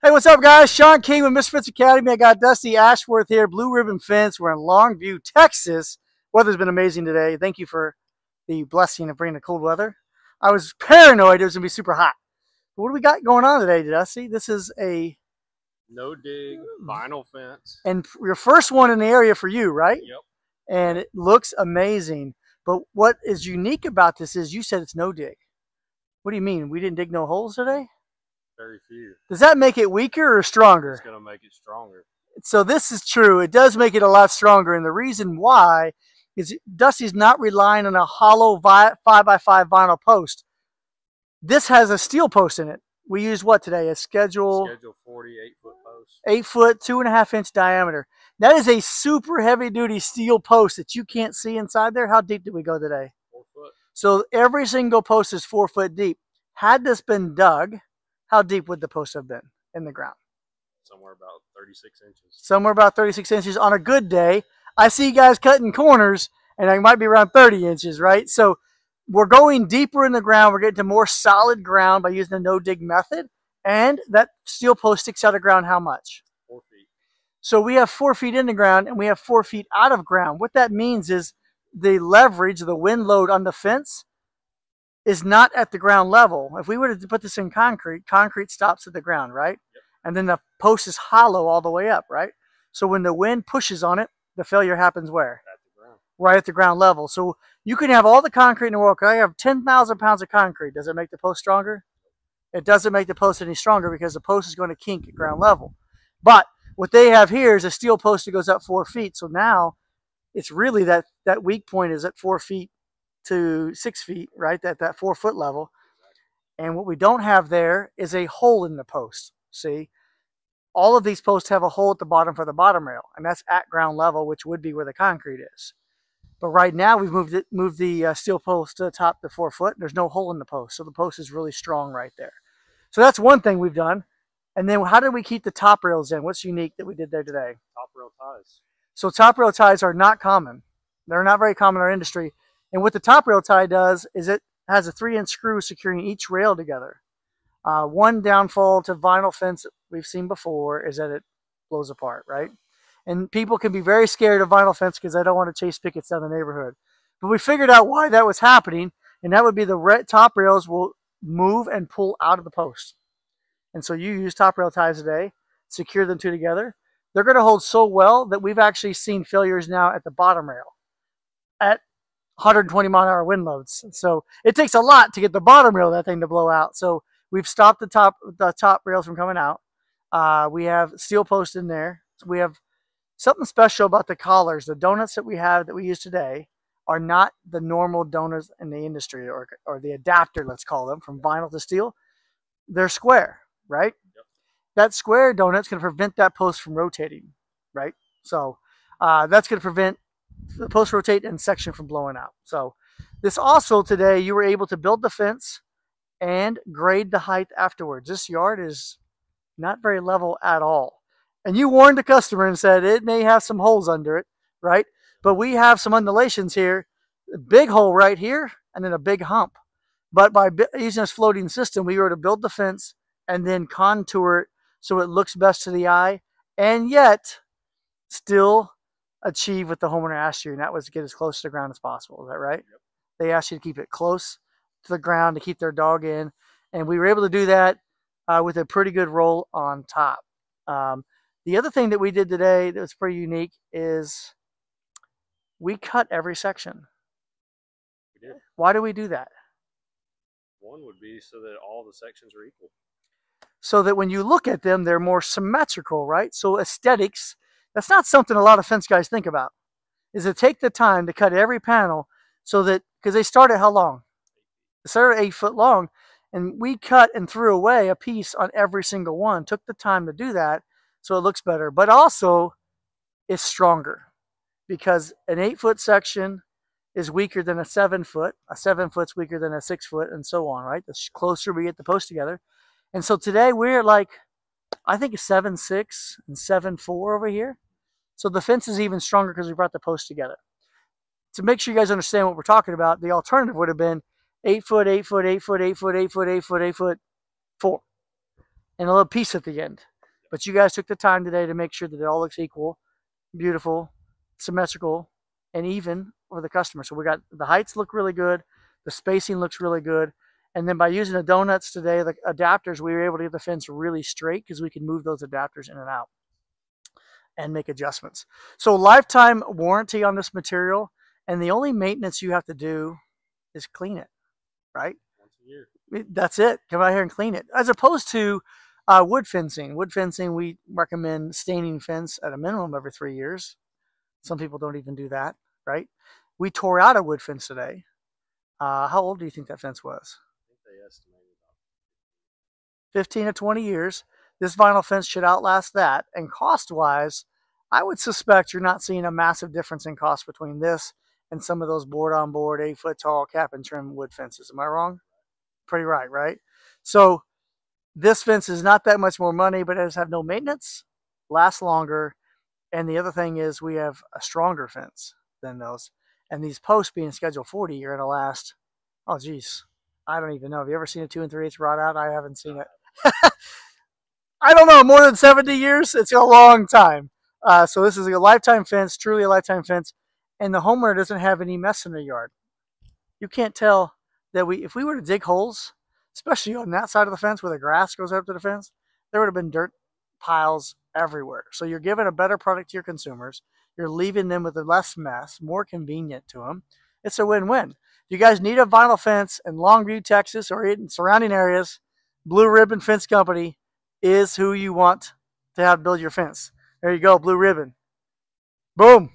Hey, what's up, guys? Sean King with Misfits Academy. I got Dusty Ashworth here, Blue Ribbon Fence. We're in Longview, Texas. Weather's been amazing today. Thank you for the blessing of bringing the cold weather. I was paranoid it was going to be super hot. But what do we got going on today, Dusty? This is a no-dig vinyl fence. And your first one in the area for you, right? Yep. And it looks amazing. But what is unique about this is you said it's no dig. What do you mean? We didn't dig no holes today? Very few. Does that make it weaker or stronger? It's going to make it stronger. So this is true. It does make it a lot stronger. And the reason why is Dusty's not relying on a hollow 5x5 vinyl post. This has a steel post in it. We use what today? A Schedule 40 8-foot post. 8 foot, 2.5 inch diameter. That is a super heavy duty steel post that you can't see inside there. How deep did we go today? 4 foot. So every single post is 4 foot deep. Had this been dug, how deep would the post have been in the ground? Somewhere about 36 inches. Somewhere about 36 inches on a good day. I see guys cutting corners, and it might be around 30 inches, right? So we're going deeper in the ground. We're getting to more solid ground by using the no-dig method. And that steel post sticks out of ground how much? 4 feet. So we have 4 feet in the ground, and we have 4 feet out of ground. What that means is the leverage, the wind load on the fence, is not at the ground level. If we were to put this in concrete, concrete stops at the ground, right? Yep. And then the post is hollow all the way up, right? So when the wind pushes on it, the failure happens where? At the ground. Right at the ground level. So you can have all the concrete in the world. I have 10,000 pounds of concrete. Does it make the post stronger? It doesn't make the post any stronger because the post is going to kink at ground level. But what they have here is a steel post that goes up 4 feet. So now it's really that weak point is at 4 feet to 6 feet, right? That 4 foot level. And what we don't have there is a hole in the post. See, all of these posts have a hole at the bottom for the bottom rail, and that's at ground level, which would be where the concrete is. But right now we've moved the steel post to the top to 4 foot. There's no hole in the post, so the post is really strong right there. So that's one thing we've done. And then how did we keep the top rails in? What's unique that we did there today? Top rail ties. So top rail ties are not common. They're not very common in our industry. And what the top rail tie does is it has a 3-inch screw securing each rail together. One downfall to vinyl fence that we've seen before is that it blows apart, right? And people can be very scared of vinyl fence because they don't want to chase pickets down the neighborhood. But we figured out why that was happening, and that would be the top rails will move and pull out of the post. And so you use top rail ties today, secure them two together. They're going to hold so well that we've actually seen failures now at the bottom rail at 120 mile an hour wind loads. So it takes a lot to get the bottom rail of that thing to blow out. So we've stopped the top rails from coming out. We have steel posts in there. So we have something special about the collars. The donuts that we have that we use today are not the normal donuts in the industry or the adapter, let's call them, from vinyl to steel. They're square, right? Yep. That square donut's going to prevent that post from rotating, right? So that's going to prevent the post rotate and section from blowing out. So this also today, you were able to build the fence and grade the height afterwards. This yard is not very level at all. And you warned the customer and said it may have some holes under it, right? But we have some undulations here, a big hole right here, and then a big hump. But by using this floating system, we were to build the fence and then contour it so it looks best to the eye, and yet still achieve what the homeowner asked you, and that was to get as close to the ground as possible. Is that right? Yep. They asked you to keep it close to the ground to keep their dog in, and we were able to do that with a pretty good roll on top. The other thing that we did today that was pretty unique is we cut every section. We did. Why do we do that? One would be so that all the sections are equal. So that when you look at them, they're more symmetrical, right? So aesthetics, that's not something a lot of fence guys think about, is to take the time to cut every panel so that, because they start at how long? They start at 8 foot long, and we cut and threw away a piece on every single one, took the time to do that so it looks better, but also it's stronger because an 8 foot section is weaker than a 7 foot, a 7 foot's weaker than a 6 foot, and so on, right? The closer we get the post together. And so today we're like, I think 7.6 and 7.4 over here. So the fence is even stronger because we brought the post together. To make sure you guys understand what we're talking about, the alternative would have been 8 foot, 8 foot, 8 foot, 8 foot, 8 foot, 8 foot, 8 foot, 4. And a little piece at the end. But you guys took the time today to make sure that it all looks equal, beautiful, symmetrical, and even for the customer. So we got the heights look really good, the spacing looks really good, and then by using the donuts today, the adapters, we were able to get the fence really straight because we can move those adapters in and out and make adjustments. So lifetime warranty on this material, and the only maintenance you have to do is clean it, right? Once a year. That's it. Come out here and clean it. As opposed to wood fencing. Wood fencing, we recommend staining fence at a minimum every 3 years. Some people don't even do that, right? We tore out a wood fence today. How old do you think that fence was? I think they estimated about 15 to 20 years. This vinyl fence should outlast that. And cost-wise, I would suspect you're not seeing a massive difference in cost between this and some of those board-on-board, 8-foot-tall cap and trim wood fences. Am I wrong? Pretty right? So this fence is not that much more money, but it does have no maintenance, lasts longer, and the other thing is we have a stronger fence than those. And these posts being Schedule 40 are going to last, oh geez, I don't even know. Have you ever seen a 2 3/8 rod out? I haven't seen it. I don't know, more than 70 years? It's a long time. So this is a lifetime fence, truly a lifetime fence, and the homeowner doesn't have any mess in their yard. You can't tell that if we were to dig holes, especially on that side of the fence where the grass goes up to the fence, there would have been dirt piles everywhere. So you're giving a better product to your consumers. You're leaving them with less mess, more convenient to them. It's a win-win. If you guys need a vinyl fence in Longview, Texas, or in surrounding areas, Blue Ribbon Fence Company is who you want to have build your fence. There you go, Blue Ribbon. Boom.